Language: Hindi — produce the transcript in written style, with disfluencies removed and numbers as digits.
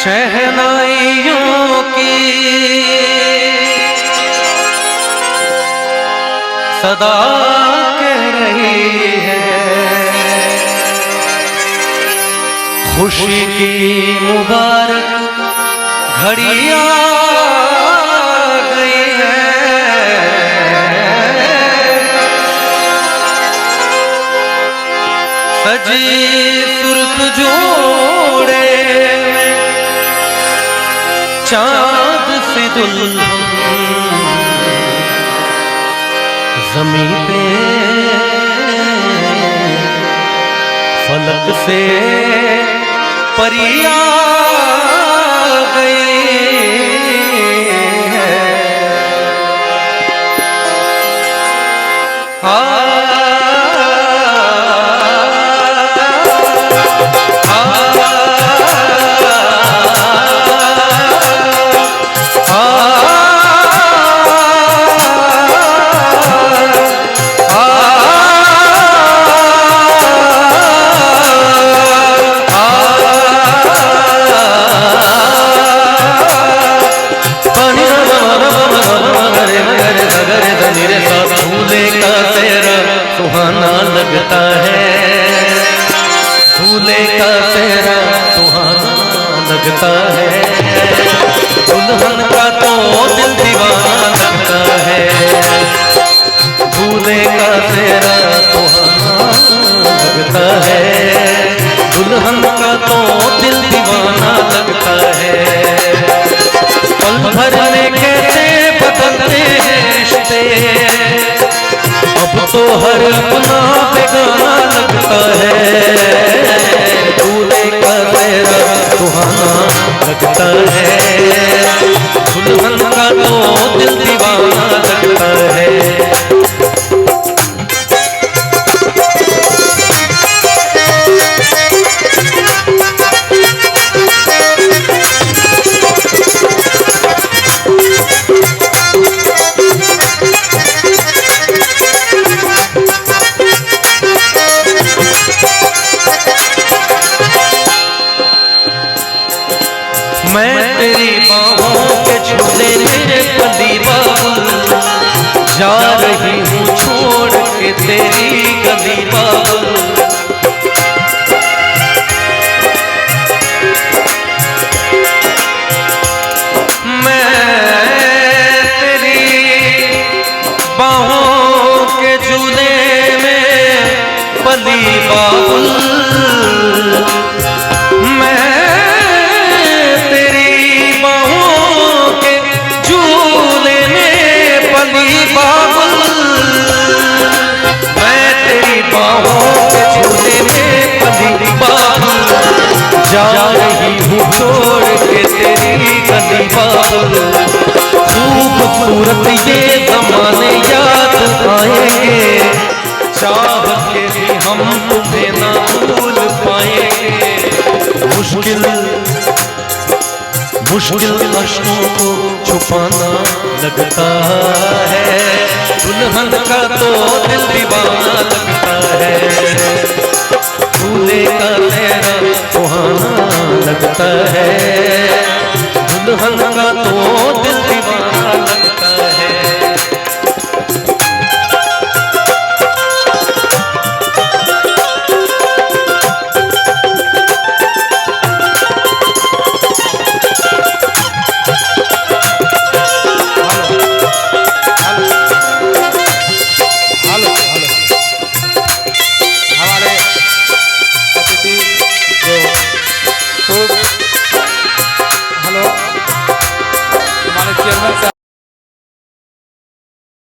शहनाइयों की सदा कह रही है, खुशी की मुबारक घड़ी आ गई है। सजी सुर्ख जोड़े चाँद सी दुल्हन ज़मीं पे फलक से परी आ गई है। सुहाना लगता है, दूल्हे का चेहरा सुहाना लगता है, दुल्हन का तो दिल दीवाना लगता है, दूल्हे का चेहरा सुहाना लगता है, दुल्हन का तो दिल दीवाना लगता है। पल भर में कैसे बदलते हैं रिश्ते, अब तो हर अपना बेगाना लगता है, दूल्हे का चेहरा सुहाना लगता है, दुल्हन का तो दिल दीवाना लगता है। मैं तेरी बाहों के झूले में पली बाबुल, जा रही हूँ छोड़ के तेरी गली बाबुल। मैं तेरी बाहों के झूले में पली बाबुल, जा रही हूँ छोड़ के तेरी गली बाबुल। खूबसूरत ये ज़माने याद आएंगे, चाह के भी हम तुम्हें ना भूल पाएंगे। मुश्किल अश्कों को छुपाना लगता है, दुल्हन का तो दिल दीवाना लगता है, दूल्हे का चेहरा सुहाना लगता है, दुल्हन का तो